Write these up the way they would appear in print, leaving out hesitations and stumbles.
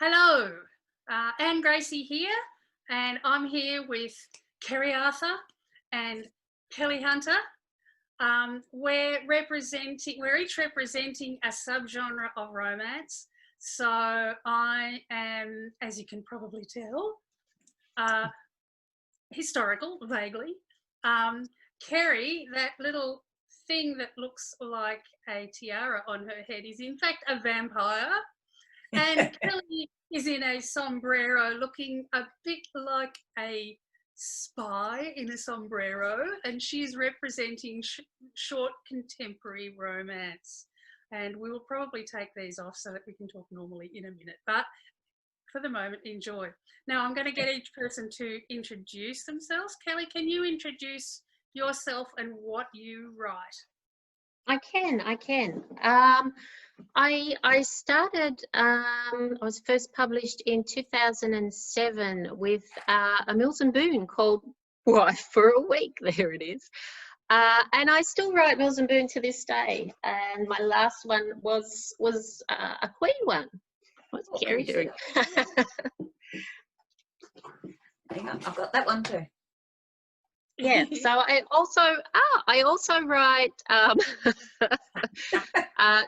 Hello, Anne Gracie here, and I'm here with Keri Arthur and Keri Hunter. We're each representing a subgenre of romance. So I am, as you can probably tell, historical, vaguely. Keri, that little thing that looks like a tiara on her head is in fact a vampire. And Kelly is in a sombrero looking a bit like a spy in a sombrero, and she's representing short contemporary romance. And we will probably take these off so that we can talk normally in a minute, but for the moment, enjoy. Now I'm going to get each person to introduce themselves. Kelly, can you introduce yourself and what you write? I can. I started, I was first published in 2007 with a Mills and Boon called Wife for a Week. There it is. And I still write Mills and Boon to this day. And my last one was a Queen one. What's Keri doing? Hang on, I've got that one too. Yeah, so I also write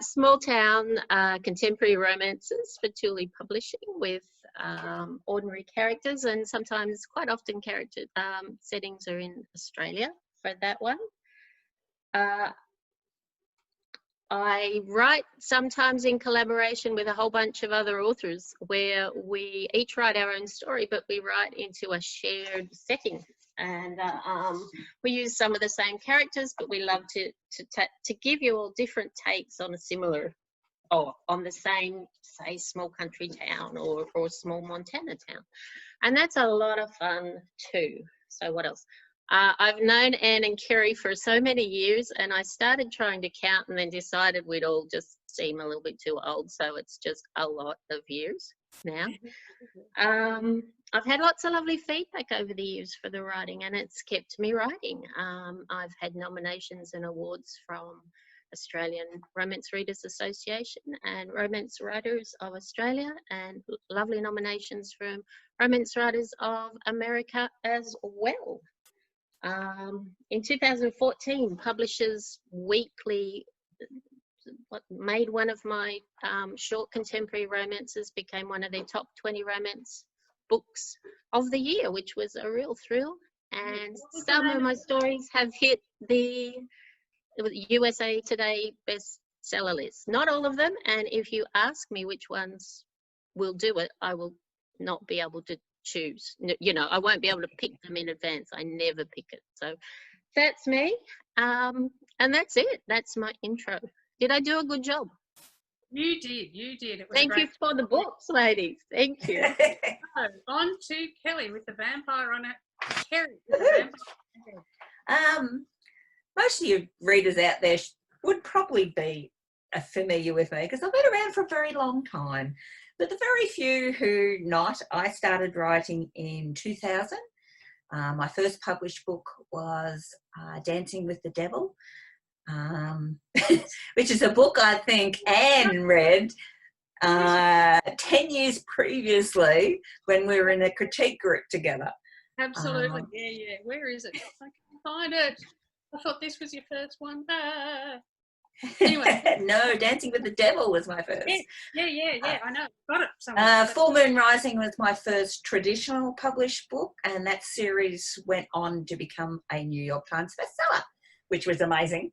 small town contemporary romances for Thule Publishing with ordinary characters, and sometimes, quite often, character settings are in Australia for that one. I write sometimes in collaboration with a whole bunch of other authors where we each write our own story, but we write into a shared setting. And we use some of the same characters, but we love to give you all different takes on a similar, on the same, say, small country town or small Montana town. And that's a lot of fun too. So what else? I've known Anne and Keri for so many years, and I started trying to count and then decided we'd all just seem a little bit too old, so it's just a lot of years now. I've had lots of lovely feedback over the years for the writing, and it's kept me writing. I've had nominations and awards from Australian Romance Readers Association and Romance Writers of Australia, and lovely nominations from Romance Writers of America as well. In 2014, Publishers Weekly made one of my short contemporary romances, became one of their top 20 romance books of the year, which was a real thrill. And some of my stories have hit the USA Today bestseller list. Not all of them, and if you ask me which ones will do it, I will not be able to choose. You know, I won't be able to pick them in advance. I never pick it. So that's me, and that's it. That's my intro. Did I do a good job? You did. It was Thank you for the books, ladies. Thank you. So, on to Kelly with the vampire on it. Keri with the vampire. Most of you readers out there would probably be familiar with me because I've been around for a very long time. But the very few who not, I started writing in 2000. My first published book was Dancing with the Devil, which is a book I think Anne read 10 years previously when we were in a critique group together. Absolutely, yeah. Where is it? I can't find it. I thought this was your first one. Anyway. No, Dancing with the Devil was my first. Yeah, I know. Got it somewhere. Full Moon Rising was my first traditional published book, and that series went on to become a New York Times bestseller, which was amazing.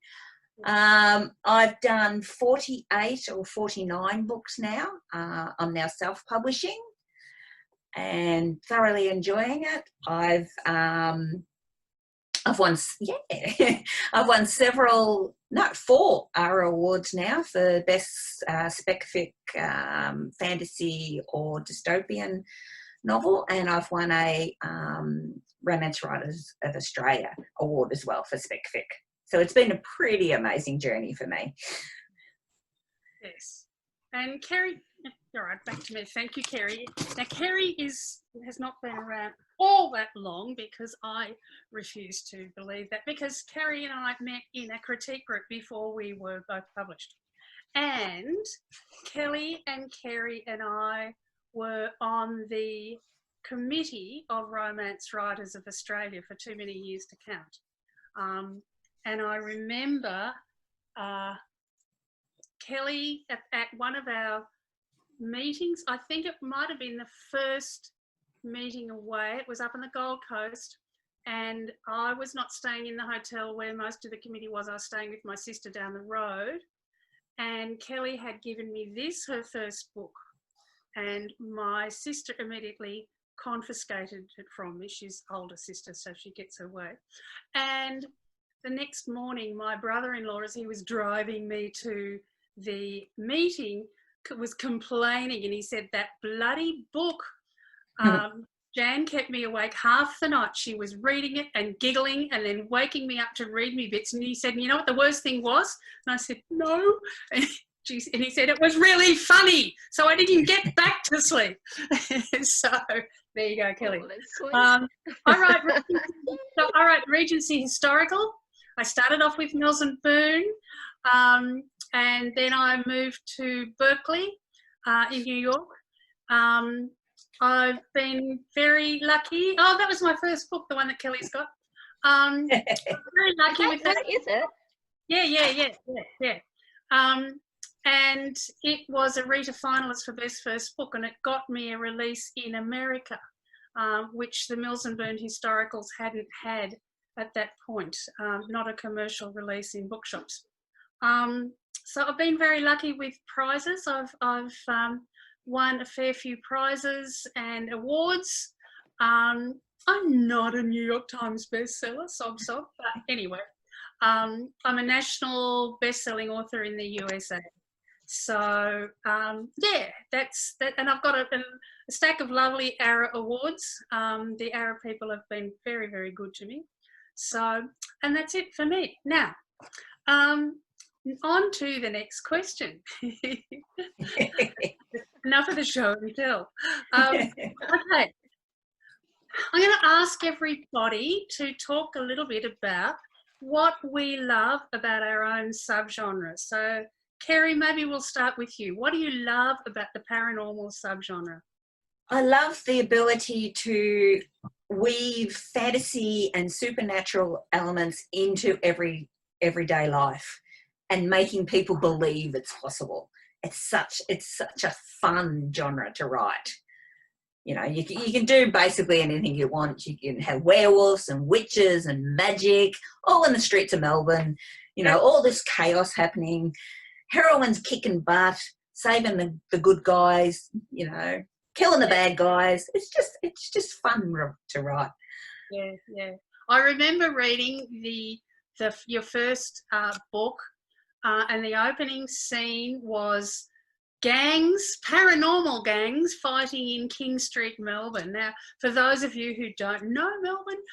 I've done 48 or 49 books now. I'm now self-publishing and thoroughly enjoying it. I've won, I've won 4 ARRLD awards now for best spec fic, fantasy or dystopian novel, and I've won a Romance Writers of Australia award as well for spec fic. So it's been a pretty amazing journey for me. Yes. And Keri, all right, back to me. Thank you, Keri. Now, Keri has not been around all that long because I refuse to believe that, because Keri and I met in a critique group before we were both published. and Kelly and Keri and I were on the committee of Romance Writers of Australia for too many years to count. And I remember Kelly at one of our meetings, I think it might have been the first meeting away, it was up on the Gold Coast, and I was not staying in the hotel where most of the committee was. I was staying with my sister down the road, and Kelly had given me this, her first book, and my sister immediately confiscated it from me. She's older sister, so she gets her way. And the next morning, my brother-in-law, as he was driving me to the meeting, was complaining, and he said, that bloody book, Jan kept me awake half the night. She was reading it and giggling and then waking me up to read me bits. And he said, you know what the worst thing was? And I said, no. And he said, it was really funny. So I didn't get back to sleep. So there you go, Kelly. Oh, I write Regency Historical. I started off with Mills and Boon, and then I moved to Berkeley in New York. I've been very lucky. Oh, that was my first book, the one that Kelly's got. Very lucky with that. Is it? Yeah. And it was a Rita finalist for Best First Book, and it got me a release in America, which the Mills and Boon Historicals hadn't had at that point, not a commercial release in bookshops. So I've been very lucky with prizes. I've won a fair few prizes and awards. I'm not a New York Times bestseller, sob, but anyway, I'm a national best-selling author in the USA. So yeah, that's that, and I've got a stack of lovely ARRL awards. The ARRL people have been very, very good to me. So, and that's it for me. Now, on to the next question. Enough of the show and tell. Okay, I'm going to ask everybody to talk a little bit about what we love about our own subgenre. So, Keri, maybe we'll start with you. What do you love about the paranormal subgenre? I love the ability to weave fantasy and supernatural elements into everyday life and making people believe it's possible. It's such a fun genre to write. You know, you can do basically anything you want. You can have werewolves and witches and magic all in the streets of Melbourne. You know, all this chaos happening. Heroines kicking butt, saving the good guys, you know, killing the bad guys. It's just fun to write. Yeah. I remember reading your first book, and the opening scene was paranormal gangs fighting in King Street, Melbourne. Now, for those of you who don't know Melbourne,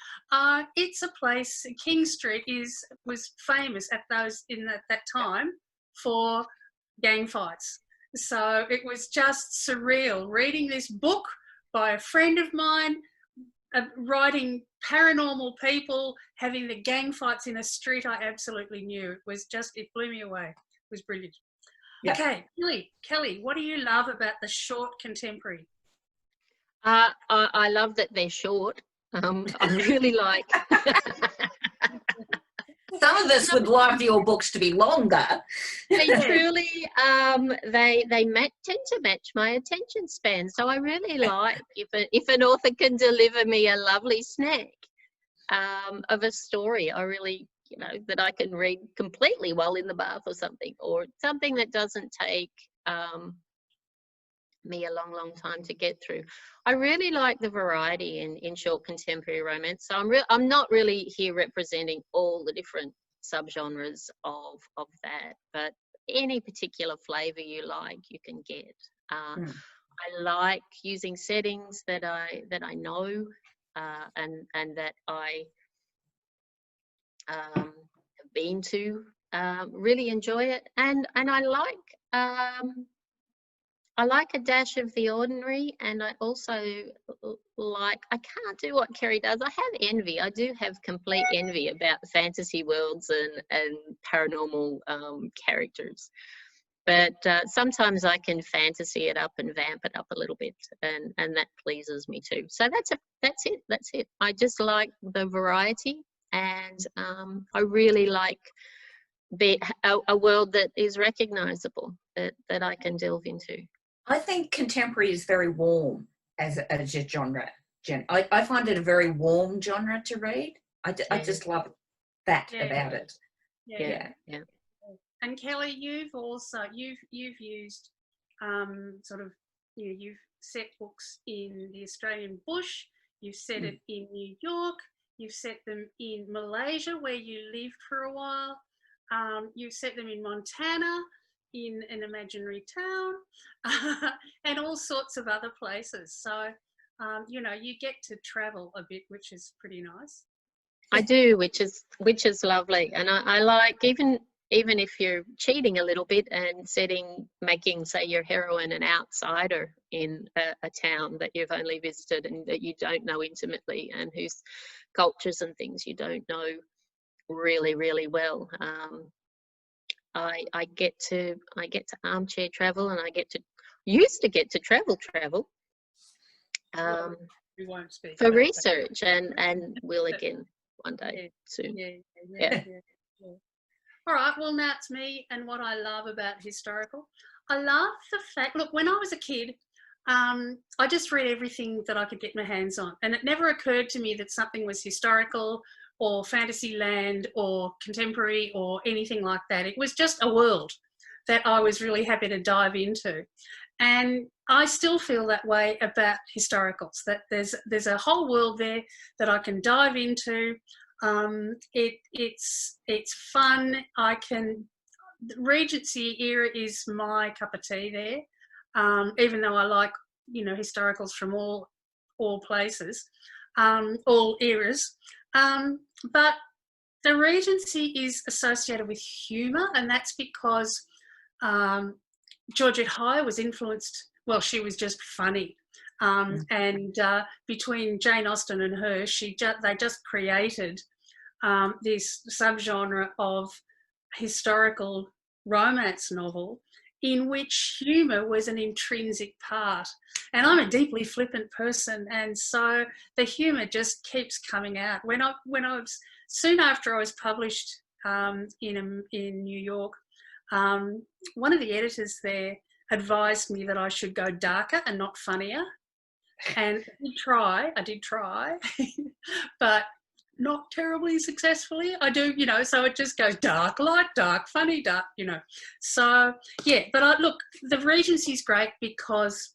it's a place. King Street was famous at that time for gang fights. So it was just surreal reading this book by a friend of mine, writing paranormal people having the gang fights in a street I absolutely knew. It blew me away. It was brilliant. Yeah. Okay, Kelly, what do you love about the short contemporary? I love that they're short. I really like... Some of us would love your books to be longer. They truly, they tend to match my attention span. So I really like if an author can deliver me a lovely snack of a story. I really, that I can read completely while in the bath or something that doesn't take me a long time to get through. I really like the variety in short contemporary romance. So I'm not really here representing all the different subgenres of that, but any particular flavor you like, you can get. I like using settings that I know and that I have been to. Really enjoy it, and I like a dash of the ordinary, and I also I can't do what Keri does. I have envy. I do have complete envy about fantasy worlds and paranormal characters. but sometimes I can fantasy it up and vamp it up a little bit, and that pleases me too. So that's it. I just like the variety, and I really like a world that is recognizable, that I can delve into. I think contemporary is very warm as a genre. I find it a very warm genre to read. I just love that about it. Yeah. Yeah. And Kelly, you've also you've used sort of, you know, you've set books in the Australian bush, you've set it in New York, you've set them in Malaysia where you lived for a while, you've set them in Montana in an imaginary town, and all sorts of other places. So you know, you get to travel a bit, which is pretty nice. I do, which is lovely, and I like, even if you're cheating a little bit and making, say, your heroine an outsider in a town that you've only visited and that you don't know intimately, and whose cultures and things you don't know really, really well. I get to armchair travel, and I used to get to travel. We won't speak For about research, and will again one day soon. Yeah. All right, well, now it's me and what I love about historical. I love the fact, look, when I was a kid, I just read everything that I could get my hands on, and it never occurred to me that something was historical or fantasy land or contemporary or anything like that. It was just a world that I was really happy to dive into. And I still feel that way about historicals, that there's a whole world there that I can dive into. It's fun. The Regency era is my cup of tea there, even though I like, you know, historicals from all places, all eras. But the Regency is associated with humour, and that's because Georgette Heyer was influenced, well, she was just funny. And between Jane Austen and her, they just created this subgenre of historical romance novel in which humour was an intrinsic part. And I'm a deeply flippant person, and so the humour just keeps coming out. When I was, soon after I was published in New York, one of the editors there advised me that I should go darker and not funnier. And I did try, but not terribly successfully. I do, you know, so it just goes dark, light, dark, funny, dark, you know. So, yeah, but look, the Regency's great because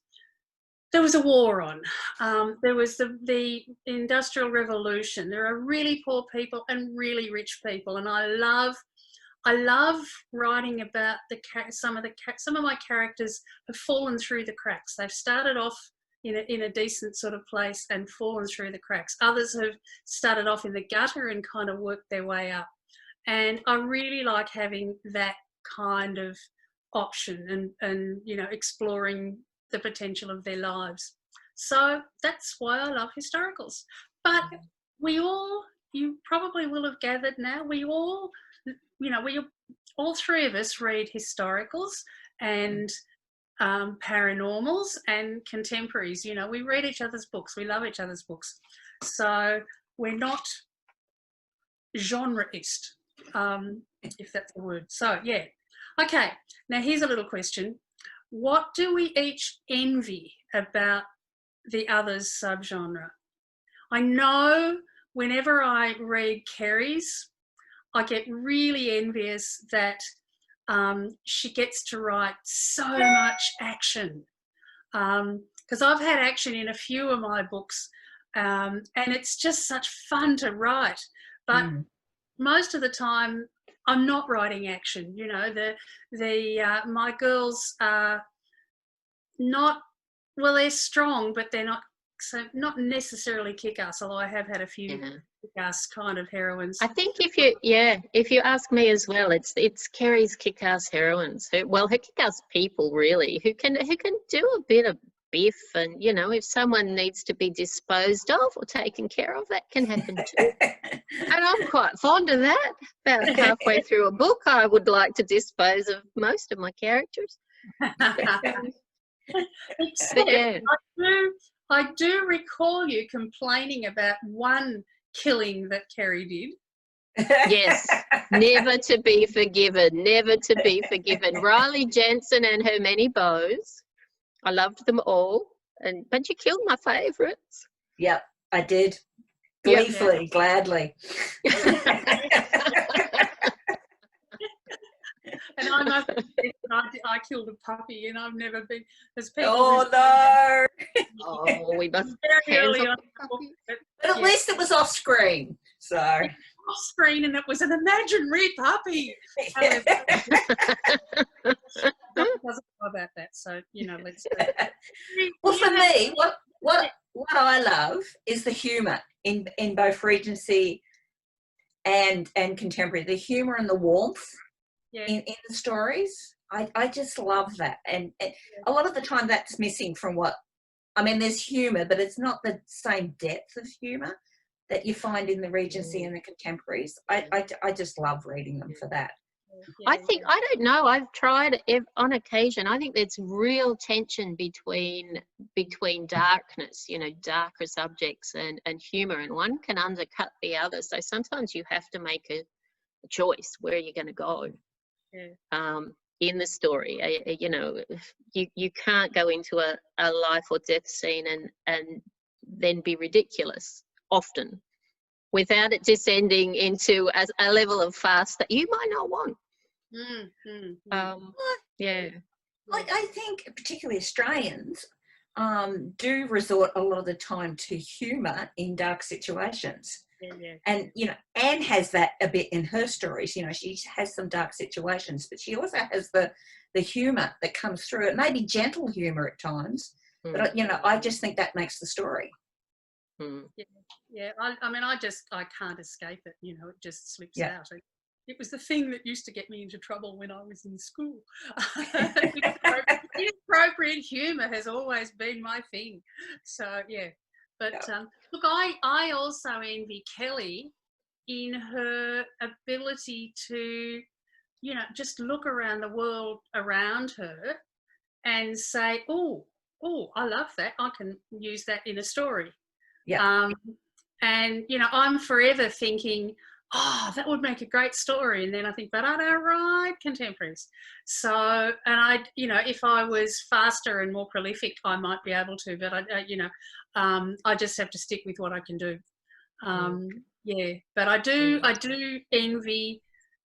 there was a war on. There was the Industrial Revolution. There are really poor people and really rich people, and I love writing about some of my characters have fallen through the cracks. They've started off in a decent sort of place and fallen through the cracks. Others have started off in the gutter and kind of worked their way up. And I really like having that kind of option and you know, exploring the potential of their lives. So that's why I love historicals. But you probably will have gathered now, we all three of us read historicals and paranormals and contemporaries. You know, we read each other's books. We love each other's books. So we're not genreist, if that's the word. So, yeah. Okay, now here's a little question. What do we each envy about the other's subgenre? I know whenever I read Keri's, I get really envious that she gets to write so much action, because I've had action in a few of my books, and it's just such fun to write. But most of the time, I'm not writing action. You know, my girls are not, well, they're strong, but they're not necessarily kick-ass. Although I have had a few kick-ass kind of heroines. I think if you ask me as well, it's Keri's kick-ass heroines. Her kick-ass people really who can do a bit Biff, and you know, if someone needs to be disposed of or taken care of, that can happen too. And I'm quite fond of that. About halfway through a book, I would like to dispose of most of my characters. Except yeah. I do recall you complaining about one killing that Keri did. Yes, never to be forgiven, never to be forgiven. Riley Jensen and her many beaux. I loved them all, but you killed my favourites. Yep, I did. Gleefully, gladly. And I must admit, I killed a puppy, and I've never been. There's people. Oh no! Oh, we must very early on. But at least it was off screen. So off screen, and it was an imaginary puppy. Doesn't know about that, so you know. Let's. Well, for me, what I love is the humour in both Regency and contemporary. The humour and the warmth. Yeah. In the stories, I just love that, and a lot of the time that's missing from there's humour, but it's not the same depth of humour that you find in the Regency and the contemporaries. I just love reading them for that. I don't know, I've tried on occasion. I think there's real tension between darkness, you know, darker subjects and humour, and one can undercut the other. So sometimes you have to make a choice where you're going to go. In the story, you know, you can't go into a life or death scene and then be ridiculous often without it descending into a level of farce that you might not want. Yeah. Like, I think particularly Australians do resort a lot of the time to humour in dark situations. Yeah. And, you know, Anne has that a bit in her stories. You know, she has some dark situations, but she also has the humour that comes through. It may be gentle humour at times, but, you know, I just think that makes the story. Yeah. I can't escape it. You know, it just slips out. It was the thing that used to get me into trouble when I was in school. Inappropriate humour has always been my thing. So, yeah. But look, I also envy Kelly in her ability to, you know, just look around the world around her and say, oh, I love that. I can use that in a story. Yeah. And, you know, I'm forever thinking, oh, that would make a great story. And then I think, but I don't write contemporaries. So, and you know, if I was faster and more prolific, I might be able to, but I just have to stick with what I can do. But I do envy,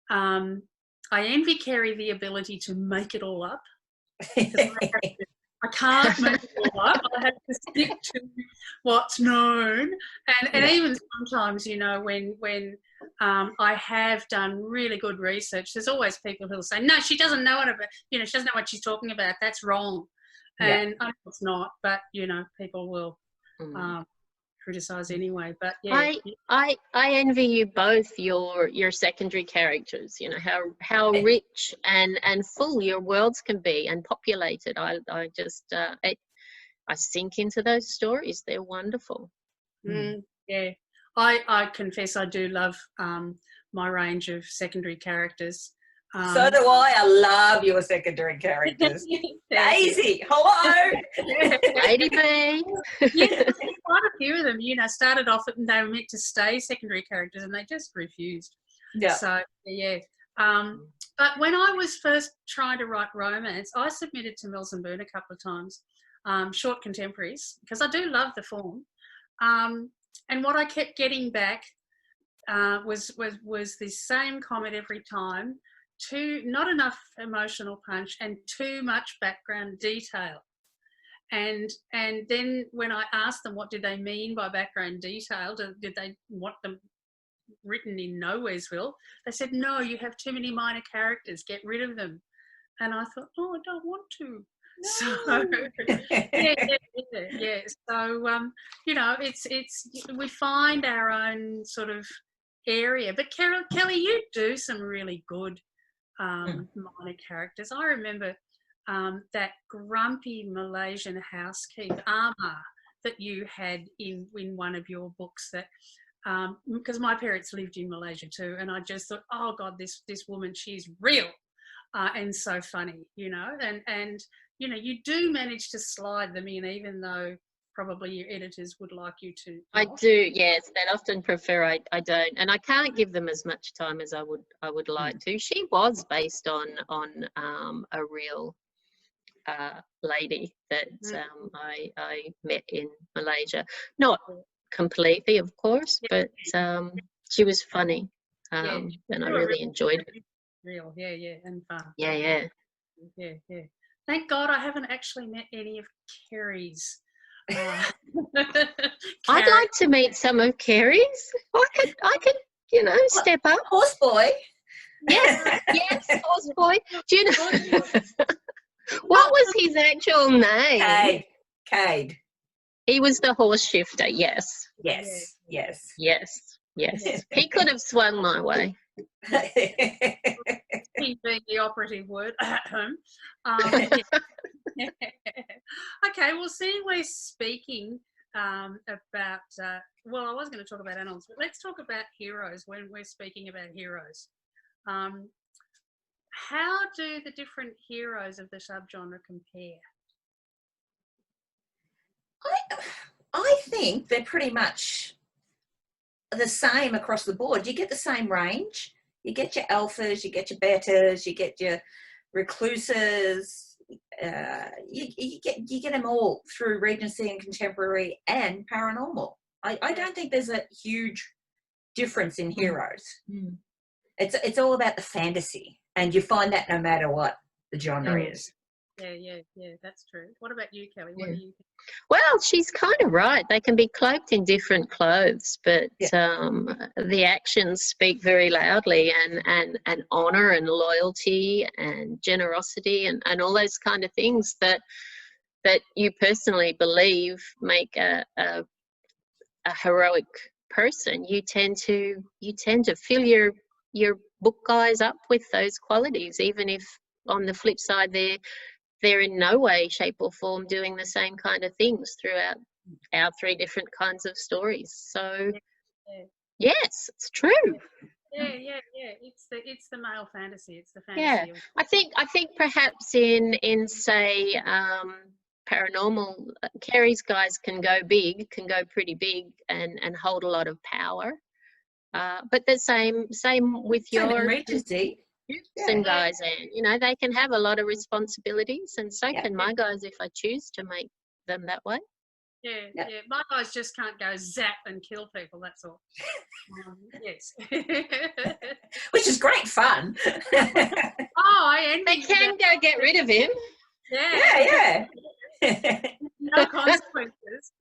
I envy Keri the ability to make it all up. I can't make it all up. I have to stick to what's known. And even sometimes, you know, when I have done really good research, there's always people who'll say, no, she doesn't know it, you know, she doesn't know what she's talking about. That's wrong. And I know it's not, but, you know, people will criticise anyway. But, yeah. I envy you both your secondary characters, you know, how rich and full your worlds can be and populated. I sink into those stories. They're wonderful. Yeah. I confess I do love my range of secondary characters. So do I. I love your secondary characters. Daisy, hello. Lady B. Yeah, quite a few of them, you know, started off and they were meant to stay secondary characters and they just refused. Yeah. So, yeah. But when I was first trying to write romance, I submitted to Mills and Boon a couple of times, short contemporaries, because I do love the form. And what I kept getting back was this same comment every time: not enough emotional punch and too much background detail. And then when I asked them what did they mean by background detail, did they want them written in Nowheresville? They said, no, you have too many minor characters, get rid of them. And I thought, oh, I don't want to. No. So yeah. So you know, it's we find our own sort of area. But Kelly, you do some really good minor characters. I remember that grumpy Malaysian housekeeper Ama that you had in one of your books, that because my parents lived in Malaysia too, and I just thought, oh God, this woman, she's real and so funny, you know, and you know, you do manage to slide them in, even though probably your editors would like you to I not. do, yes. They'd often prefer I don't, and I can't give them as much time as I would like to. She was based on a real lady that I met in Malaysia. Not completely, of course, but she was funny, and I really enjoyed it. Real, yeah, and fun. Yeah. Thank God I haven't actually met any of Keri's. I'd like to meet some of Keri's. I could, you know, step up. Horse boy. Yes, horse boy. Do you know what was his actual name? Cade. He was the horse shifter. Yes. He could have swung my way. He being the operative word at home. Okay, well, seeing we're speaking about, well, I was going to talk about animals, but let's talk about heroes when we're speaking about heroes. How do the different heroes of the subgenre compare? I think they're pretty much the same across the board. You get the same range. You get your alphas, you get your betas, you get your recluses. You get them all through Regency and Contemporary and Paranormal. I don't think there's a huge difference in heroes. Mm. It's all about the fantasy, and you find that no matter what the genre is. Yeah, that's true. What about you, Kelly? What do you think? Well, she's kind of right. They can be cloaked in different clothes, but the actions speak very loudly, and honour and loyalty and generosity and all those kind of things that you personally believe make a heroic person. You tend to fill your book guys up with those qualities, even if on the flip side they're in no way, shape or form doing the same kind of things throughout our three different kinds of stories. So yes, it's true. Yeah. It's the male fantasy. It's the fantasy. Yeah, I think perhaps in say Paranormal, Keri's guys can go pretty big and hold a lot of power. But the same with your Regency. and guys, and you know, they can have a lot of responsibilities, and so can my guys if I choose to make them that way. Yeah. My guys just can't go zap and kill people. That's all. Yes. Which is great fun. They can go get rid of him. Yeah. No consequences.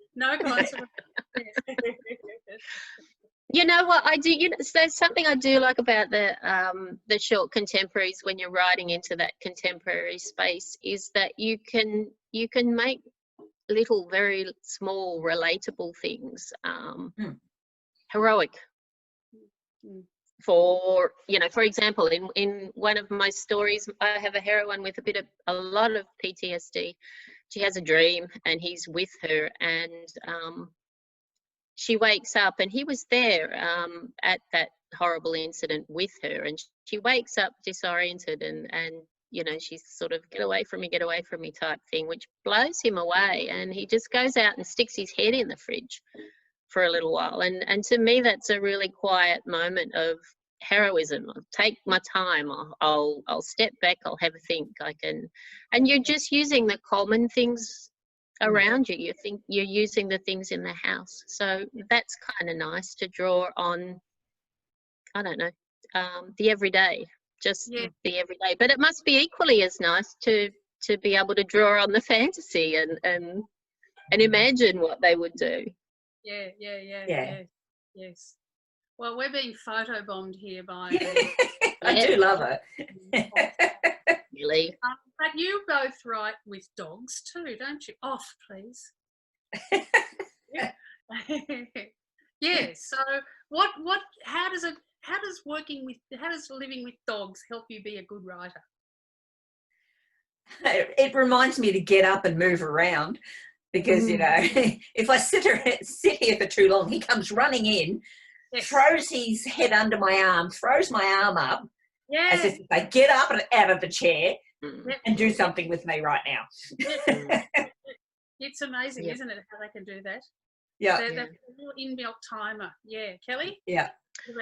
You know what I do? You know, there's something I do like about the short contemporaries when you're writing into that contemporary space, is that you can make little, very small, relatable things heroic. For example, in one of my stories, I have a heroine with a lot of PTSD. She has a dream, and he's with her, and she wakes up, and he was there at that horrible incident with her, and she wakes up disoriented, and you know, she's sort of get away from me type thing, which blows him away, and he just goes out and sticks his head in the fridge for a little while, and to me that's a really quiet moment of heroism. I'll take my time, I'll step back, I'll have a think, and you're just using the common things around you. You think you're using the things in the house, so that's kind of nice to draw on. I don't know, the everyday, the everyday, but it must be equally as nice to be able to draw on the fantasy and imagine what they would do. Yeah. Yes. Well, we're being photobombed here by I do love it. Really. But you both write with dogs too, don't you? Off, please. Yeah. So how does living with dogs help you be a good writer? It reminds me to get up and move around because, you know, if I sit here for too long, he comes running in, throws his head under my arm, throws my arm up, as if I get up and out of the chair and do something with me right now. It's amazing, isn't it, how they can do that? Yeah. They're a little inbuilt timer. Yeah. Kelly? Yeah.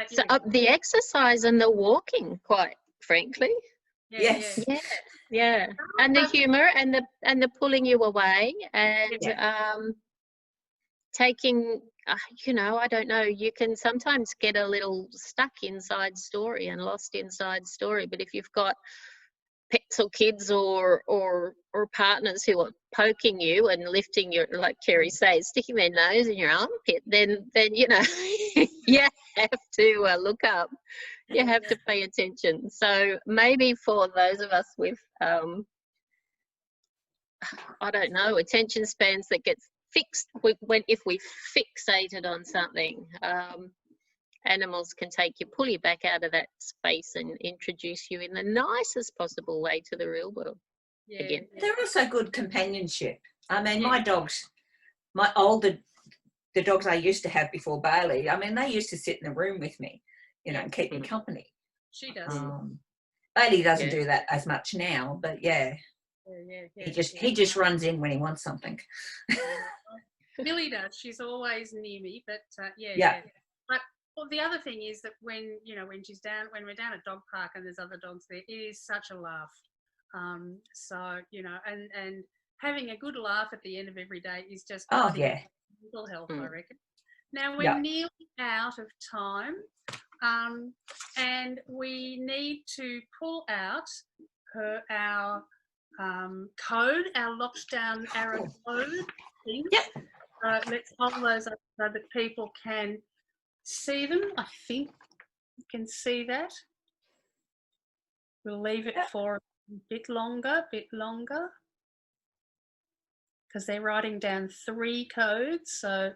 So the exercise and the walking, quite frankly. Yes. Yeah. And the humour and the pulling you away and taking, you know, I don't know, you can sometimes get a little stuck inside story and lost inside story, but if you've got pets or kids or partners who are poking you and lifting your, like Keri says, sticking their nose in your armpit, then you know, you have to look up. You have to pay attention. So maybe for those of us with, I don't know, attention spans that get fixed, if we fixated on something, animals can pull you back out of that space and introduce you in the nicest possible way to the real world. Again. They're also good companionship. I mean, my dogs, the dogs I used to have before Bailey, I mean, they used to sit in the room with me, you know, and keep me company. She does. Bailey doesn't do that as much now, but he just runs in when he wants something. Billy does. She's always near me, but But the other thing is that when we're down at dog park and there's other dogs there, it is such a laugh. So you know, and having a good laugh at the end of every day is just mental health, I reckon. Now we're nearly out of time, and we need to pull out our code, our lockdown ARRLD code thing. Let's hold those up so that people can see them. I think you can see that. We'll leave it for a bit longer, because they're writing down 3 codes. So